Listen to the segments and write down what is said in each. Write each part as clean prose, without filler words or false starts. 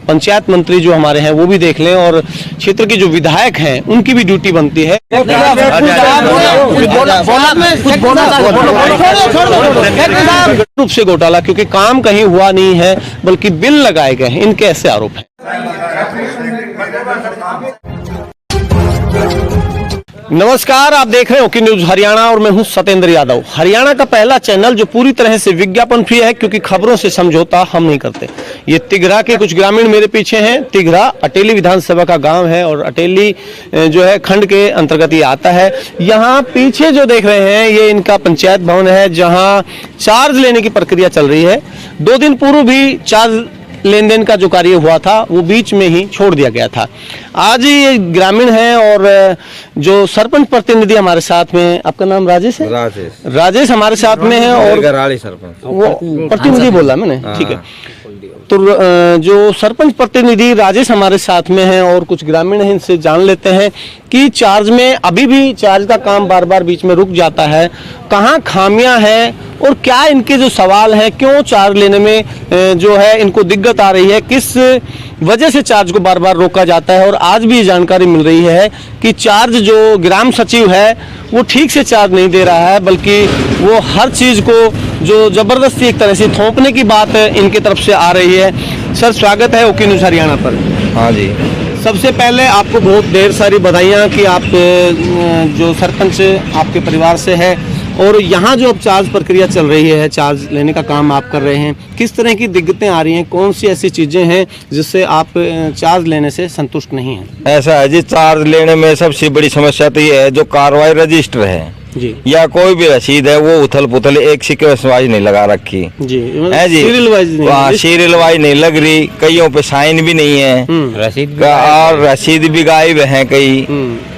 पंचायत मंत्री जो हमारे हैं वो भी देख लें और क्षेत्र के जो विधायक हैं उनकी भी ड्यूटी बनती है। रूप से घोटाला क्योंकि काम कहीं हुआ नहीं है बल्कि बिल लगाए गए हैं, इनके ऐसे आरोप हैं। नमस्कार, आप देख रहे हो कि न्यूज हरियाणा और मैं हूं सतेंद्र यादव। हरियाणा का पहला चैनल जो पूरी तरह से विज्ञापन फ्री है क्योंकि खबरों से समझौता हम नहीं करते। ये तिघरा के कुछ ग्रामीण मेरे पीछे हैं। तिघरा अटेली विधानसभा का गांव है और अटेली जो है खंड के अंतर्गत ये आता है। यहाँ पीछे जो देख रहे हैं ये इनका पंचायत भवन है जहाँ चार्ज लेने की प्रक्रिया चल रही है। 2 दिन पूर्व भी चार्ज लेन देन का जो कार्य हुआ था वो बीच में ही छोड़ दिया गया था। आज ये ग्रामीण हैं और जो सरपंच प्रतिनिधि हमारे साथ में, आपका नाम राजेश है? राजेश हमारे साथ में है और वो प्रतिनिधि बोला मैंने, ठीक है। तो जो सरपंच प्रतिनिधि राजेश हमारे साथ में हैं और कुछ ग्रामीण हैं, इनसे जान लेते हैं कि चार्ज में अभी भी चार्ज का काम बार बार बीच में रुक जाता है, कहाँ खामियां हैं और क्या इनके जो सवाल हैं, क्यों चार्ज लेने में जो है इनको दिक्कत आ रही है, किस वजह से चार्ज को बार बार रोका जाता है। और आज भी ये जानकारी मिल रही है कि चार्ज जो ग्राम सचिव है वो ठीक से चार्ज नहीं दे रहा है बल्कि वो हर चीज को जो जबरदस्ती एक तरह से थोपने की बात इनकी तरफ से आ रही है। सर, स्वागत है ओके न्यूज हरियाणा पर। हाँ जी, सबसे पहले आपको बहुत ढेर सारी बधाइयाँ कि आप जो सरपंच आपके परिवार से है और यहाँ जो अब चार्ज प्रक्रिया चल रही है, चार्ज लेने का काम आप कर रहे हैं, किस तरह की दिक्कतें आ रही हैं, कौन सी ऐसी चीजें हैं जिससे आप चार्ज लेने से संतुष्ट नहीं हैं? ऐसा है जी, चार्ज लेने में सबसे बड़ी समस्या तो ये है जो कार्रवाई रजिस्टर है जी या कोई भी रसीद है वो उथल पुथल एक सीक्वेंस वाइज नहीं लगा रखी जी, है जी, सीरियल वाइज नहीं लग रही, कईयों पे साइन भी नहीं है, रसीद और रसीद भी गायब है कई।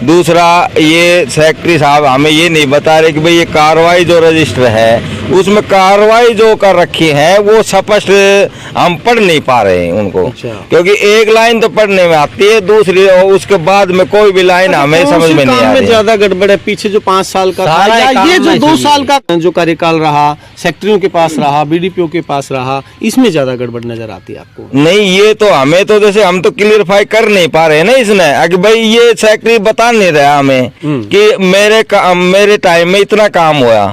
दूसरा, ये सेक्रेटरी साहब हमें ये नहीं बता रहे कि भाई ये कार्रवाई जो रजिस्टर है उसमें कार्रवाई जो कर रखी है वो स्पष्ट हम पढ़ नहीं पा रहे हैं उनको। अच्छा। क्योंकि एक लाइन तो पढ़ने में आती है, दूसरी उसके बाद में कोई भी लाइन हमें समझ में नहीं आ रही। ज्यादा गड़बड़ है पीछे जो 5 साल का था या ये जो 2 साल का जो कार्यकाल रहा, सेक्रेटरियों के पास रहा, बीडीपीओ के पास रहा, इसमें ज्यादा गड़बड़ नजर आती है आपको? नहीं, ये तो हमें तो जैसे हम तो क्लियरफाई कर नहीं पा रहे हैं ना इसने कि भाई ये सेक्रेटरी बता नहीं रहा हमें कि मेरे टाइम में इतना काम हुआ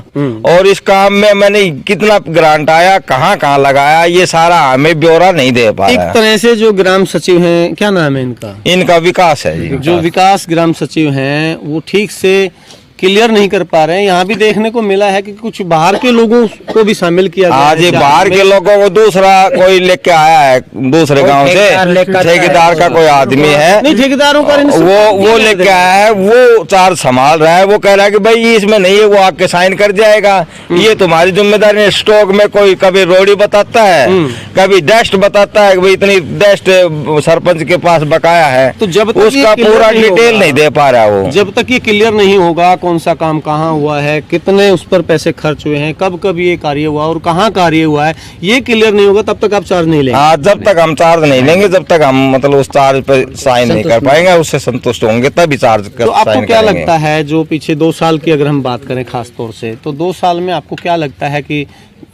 और इस काम में मैंने कितना ग्रांट आया, कहाँ कहाँ लगाया, ये सारा हमें ब्यौरा नहीं दे पा रहा। एक तरह से जो ग्राम सचिव हैं, क्या नाम है इनका? इनका विकास है जी। जो विकास ग्राम सचिव हैं वो ठीक से क्लियर नहीं कर पा रहे हैं। यहाँ भी देखने को मिला है कि कुछ बाहर के लोगों को भी शामिल किया गया है। आज बाहर के लोगों को दूसरा कोई लेके आया है दूसरे गांव से, ठेकेदार का कोई आदमी है, नहीं ठेकेदारों का वो लेके आया है, वो चार्ज संभाल रहा है। वो कह रहा है कि भाई इसमें नहीं है, वो आके साइन कर जाएगा, ये तुम्हारी जिम्मेदारी है। स्टॉक में कोई कभी रोड़ी बताता है, कभी डस्ट बताता है कि भाई इतनी डस्ट सरपंच के पास बकाया है, तो जब तक उसका पूरा डिटेल नहीं दे पा रहा वो। जब तक ये क्लियर नहीं होगा कौन सा काम कहाँ हुआ है, कितने उस पर पैसे खर्च हुए हैं, कब कब ये कार्य हुआ और कहाँ कार्य हुआ है, ये क्लियर नहीं होगा तब तक आप चार्ज नहीं लेंगे। हाँ, जब तक हम चार्ज नहीं लेंगे, जब तक हम मतलब उस चार्ज पर साइन नहीं कर पाएंगे, उससे संतुष्ट होंगे तभी चार्ज कर। तो आपको क्या लगता है जो पीछे 2 साल की अगर हम बात करें खास तौर से, तो 2 साल में आपको क्या लगता है कि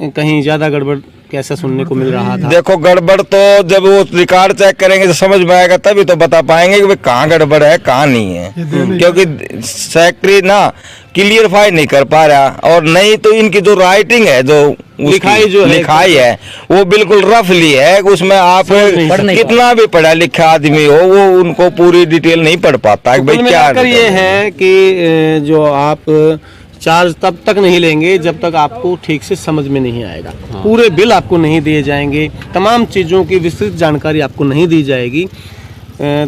कहीं ज्यादा गड़बड़ कैसा सुनने को मिल रहा था? देखो, गड़बड़ तो जब वो रिकॉर्ड चेक करेंगे तो समझ में आएगा, तभी तो बता पाएंगे कि कहाँ गड़बड़ है कहाँ नहीं है। क्योंकि सेक्रेटरी ना क्लियरफाई नहीं कर पा रहा, और नहीं तो इनकी जो राइटिंग है, जो लिखाई है वो बिल्कुल रफली है। उसमें आप कितना भी पढ़ा लिखा आदमी हो वो उनको पूरी डिटेल नहीं पढ़ पाता। भाई क्या ये है कि जो आप चार्ज तब तक नहीं लेंगे जब तक आपको ठीक से समझ में नहीं आएगा। हाँ। पूरे बिल आपको नहीं दिए जाएंगे, तमाम चीजों की विस्तृत जानकारी आपको नहीं दी जाएगी,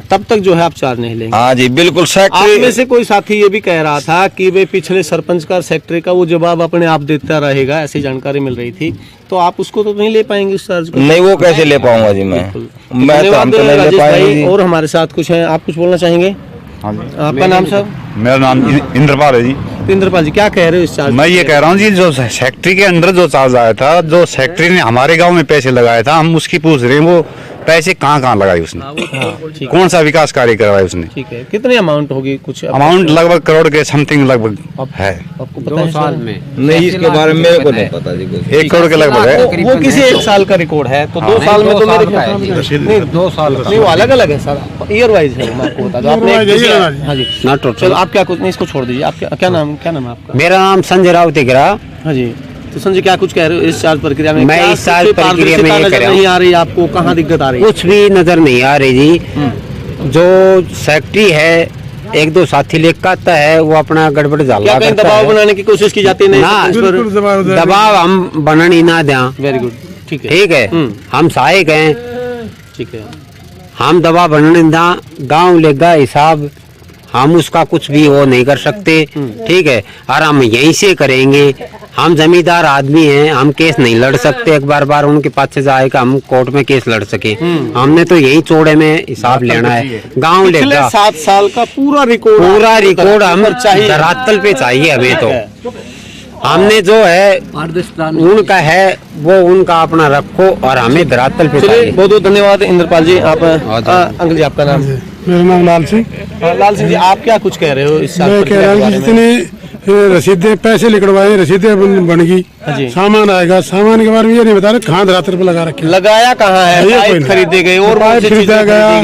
तब तक जो है आप चार्ज नहीं लेंगे। हाँ जी, बिल्कुल। आप में से कोई साथी ये भी कह रहा था कि वे पिछले सरपंच का, सेक्रेटरी का वो जवाब अपने आप देता रहेगा, ऐसी जानकारी मिल रही थी, तो आप उसको तो नहीं ले पाएंगे उस चार्ज को? नहीं, वो कैसे ले पाऊंगा जी मैं तो हम तो नहीं ले पाएंगे। और हमारे साथ कुछ है, आप कुछ बोलना चाहेंगे? हाँ जी। आपका नाम सर? मेरा नाम इंद्रपाल है जी। इंद्रपाल जी, क्या कह रहे हो इस चार्ज? मैं ये कह रहा हूँ जी, जो सेक्रेटरी के अंदर जो चार्ज आया था, जो सेक्रेटरी ने हमारे गांव में पैसे लगाया था, हम उसकी पूछ रहे हैं वो पैसे कहाँ कहाँ लगाए उसने, कौन सा विकास कार्य करवाए उसने। ठीक है, कितनी अमाउंट होगी कुछ अमाउंट लगभग करोड़ के समथिंग लगभग है। आपको पता है? 2 साल में नहीं, इसके बारे में मेरे को नहीं पता जी कुछ। 1 करोड़ के लगभग है। वो किसी 1 साल का रिकॉर्ड है, तो 2 साल में तो मेरे ख्याल नहीं 2 साल नहीं, वो अलग अलग है सर, ईयर वाइज है। मैं आपको बता दूं, आपने हाँ जी ना चलो आप क्या कुछ नहीं, इसको छोड़ दीजिए। आप क्या नाम है आपका? मेरा नाम संजय राव तिगरा। हाँ जी, तो संजय क्या कुछ कह रहे हो इस साल प्रक्रिया में? मैं इस साल प्रक्रिया में ये नजर नहीं आ रही आपको, कहाँ दिक्कत आ रही है? कुछ भी नजर नहीं आ रही जी। जो सेक्रेटरी है 1-2 साथी लेकर आता है, वो अपना गड़बड़ जाला क्या दबाव बनाने की कोशिश की जाती है? ना दबाव हम बनानी ना दें। वेरी गुड, ठीक है, ठीक है, हम सहायक हैं, ठीक है, हम दबाव बनाने ना, गाँव लेगा हिसाब, हम उसका कुछ भी वो नहीं कर सकते। ठीक है, और हम यहीं से करेंगे। हम जमींदार आदमी हैं, हम केस नहीं लड़ सकते एक बार उनके पास से जाएगा हम कोर्ट में केस लड़ सके। हमने तो यही चौड़े में हिसाब लेना है। गांव लेगा 7 साल का पूरा रिकॉर्ड हम धरातल पे चाहिए हमें। तो हमने जो है उनका है वो उनका अपना रखो और हमें धरातल पे चाहिए। बहुत बहुत धन्यवाद इंद्रपाल जी। आप अंकल जी आपका नाम? मेरा नाम लाल सिंह। लाल सिंह जी, आप क्या कुछ कह रहे हो इस साल? मैं कह रहा हूँ जितनी रसीदें पैसे लिखवाए, रसीदें बन गई, सामान आएगा, सामान के बारे में ये नहीं बता रहे कहाँ धरातल पे लगा रखे, लगाया कहाँ है? पाइप खरीदे गए और खरीदा गया,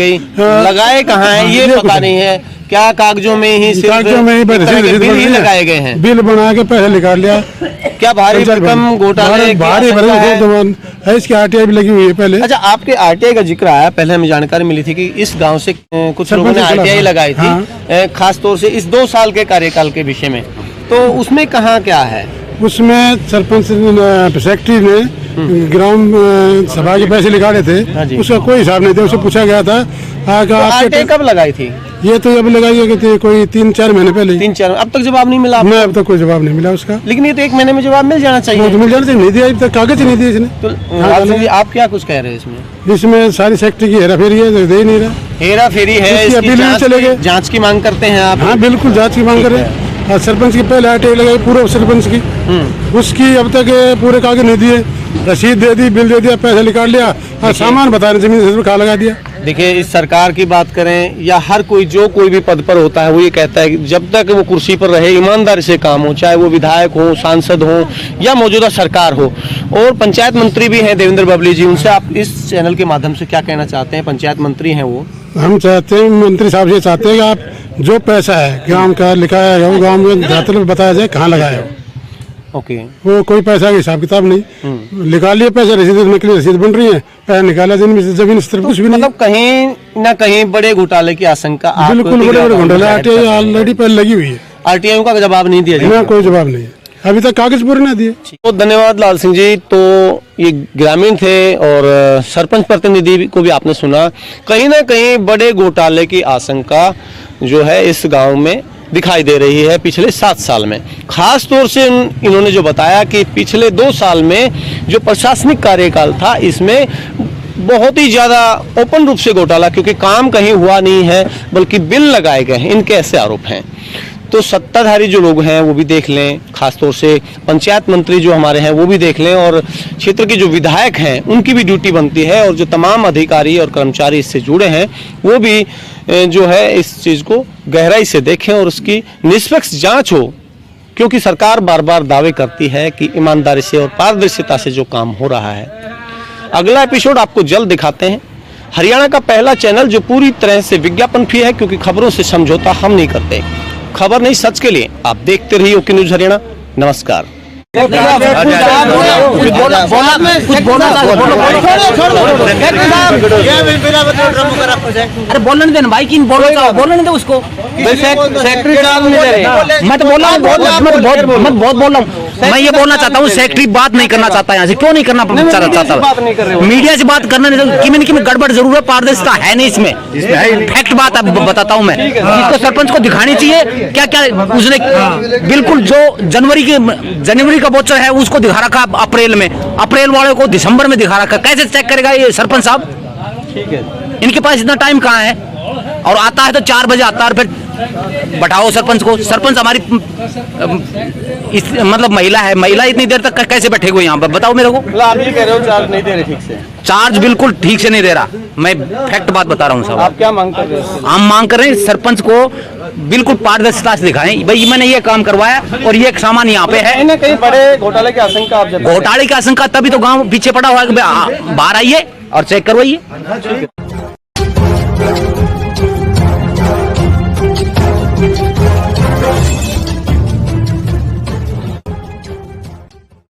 लगाए कहाँ है ये पता नहीं है। क्या कागजों में ही बिल ही लगाए गए हैं? बिल बना के पैसे निकाल लिया। क्या भारी भरकम घोटाले? भारी भरकम है, इसकी आरटीआई भी लगी हुई है पहले। अच्छा, आपके आरटीआई का जिक्र आया, पहले हमें जानकारी मिली थी कि इस गांव से कुछ लोगों ने आरटीआई लगाई थी, खास तौर से इस 2 साल के कार्यकाल के विषय में, तो उसमें कहाँ क्या है? उसमें सरपंच सेक्रेटरी ने ग्राम सभा के पैसे निकाले थे, उसका कोई हिसाब नहीं था। उसे पूछा गया था आरटीआई कब लगाई थी? ये तो अब लगाई है कोई 3-4 महीने पहले। 3-4 अब तक जवाब नहीं मिला? मैं अब तक कोई जवाब नहीं मिला उसका। लेकिन ये तो 1 महीने में जवाब मिल जाना चाहिए। तो मिल जाना चाहिए, नहीं दिया अभी तक, कागज नहीं दिए इसने। तो आप क्या कुछ कह रहे हैं इसमें? इसमें सारी सेक्रेटरी की हेरा फेरी है, दे ही नहीं रहा। हेरा फेरी है, इसकी जांच की मांग करते हैं आप? हाँ बिल्कुल, जांच की मांग कर रहे हैं। सरपंच की पहले आरटीआई लगाई पूर्व सरपंच की, उसकी अब तक पूरे कागज नहीं दिए, रसीद दे दी, बिल दे दिया, पैसा निकाल लिया और सामान बता रहे जमीन से खा लगा दिया। देखिए, इस सरकार की बात करें या हर कोई जो कोई भी पद पर होता है, वो ये कहता है कि जब तक वो कुर्सी पर रहे ईमानदारी से काम हो, चाहे वो विधायक हो, सांसद हो या मौजूदा सरकार हो। और पंचायत मंत्री भी हैं देवेंद्र बबली जी, उनसे आप इस चैनल के माध्यम से क्या कहना चाहते हैं? पंचायत मंत्री हैं वो। हम चाहते हैं, मंत्री साहब ये चाहते हैं कि आप जो पैसा है गांव का लिखाया है, वो गांव में धरातल पे बताया जाए कहाँ लगाया हो। ओके, वो कोई पैसा का हिसाब किताब नहीं, निकाल लिए पैसे, रसीद के लिए रसीद बन रही है, पैसा निकाला जमीन इस तरफ कुछ भी नहीं। मतलब कहीं ना कहीं बड़े घोटाले की आशंका? बिल्कुल बड़े घोटाले, आरटीआई ऑलरेडी पहले लगी हुई है। आरटीआई का जवाब नहीं दिया जाए? कोई जवाब नहीं है, अभी तक कागज पूरे ना दिए। बहुत धन्यवाद लाल सिंह जी। तो ये ग्रामीण थे और सरपंच प्रतिनिधि को भी आपने सुना। कहीं ना कहीं बड़े घोटाले की आशंका जो है इस गांव में दिखाई दे रही है पिछले 7 साल में। खास तौर से इन्होंने जो बताया कि पिछले 2 साल में जो प्रशासनिक कार्यकाल था, इसमें बहुत ही ज़्यादा ओपन रूप से घोटाला, क्योंकि काम कहीं हुआ नहीं है बल्कि बिल लगाए गए हैं, इनके ऐसे आरोप हैं। तो सत्ताधारी जो लोग हैं वो भी देख लें, खासतौर से पंचायत मंत्री जो हमारे हैं वो भी देख लें, और क्षेत्र के जो विधायक हैं उनकी भी ड्यूटी बनती है, और जो तमाम अधिकारी और कर्मचारी इससे जुड़े हैं वो भी जो है इस चीज़ को गहराई से देखें और उसकी निष्पक्ष जांच हो, क्योंकि सरकार बार बार दावे करती है कि ईमानदारी से और पारदर्शिता से जो काम हो रहा है। अगला एपिसोड आपको जल्द दिखाते हैं। हरियाणा का पहला चैनल जो पूरी तरह से विज्ञापन फ्री है, क्योंकि खबरों से समझौता हम नहीं करते। खबर नहीं, सच के लिए आप देखते रहिए ओके न्यूज़ हरियाणा। नमस्कार। अरे बोलने देना भाई, किन बोलने दे उसको। सेक्रेटरी साहब नहीं दे रहे। मैं तो बोल रहा हूँ, बहुत बोल रहा हूँ। मैं ये बोलना चाहता हूँ, सेक्रेटरी बात नहीं करना चाहता यहाँ से। क्यों नहीं करना चाहता? मीडिया से बात करना नहीं, कि गड़बड़ जरूर है, पारदर्शिता है नहीं इसमें। फैक्ट बात बताता हूँ मैं, इसको सरपंच को दिखानी चाहिए। क्या क्या उसने बिल्कुल जो जनवरी का वोचर है उसको दिखा रखा अप्रैल में, अप्रैल वाले को दिसंबर में दिखा रखा। कैसे चेक करेगा ये सरपंच साहब? ठीक है, इनके पास इतना टाइम कहाँ है? और आता है तो 4 बजे आता है, और फिर बैठाओ सरपंच को। सरपंच हमारी इस मतलब महिला है, महिला इतनी देर तक कैसे बैठे हुए यहाँ पर, बताओ मेरे को। मतलब आप ये कह रहे हो चार्ज नहीं दे रहे ठीक से? चार्ज बिल्कुल ठीक से नहीं दे रहा, मैं फैक्ट बात बता रहा हूँ साहब। आप क्या मांग कर रहे हो? हम मांग कर रहे हैं सरपंच को बिल्कुल पारदर्शिता से दिखाएं, भाई मैंने ये काम करवाया और ये सामान यहाँ पे है। कहीं ना कहीं बड़े घोटाले की आशंका आप जता रहे हैं। घोटाले की आशंका तभी तो गांव पीछे पड़ा हुआ है कि बाहर आइए और चेक करवाइए।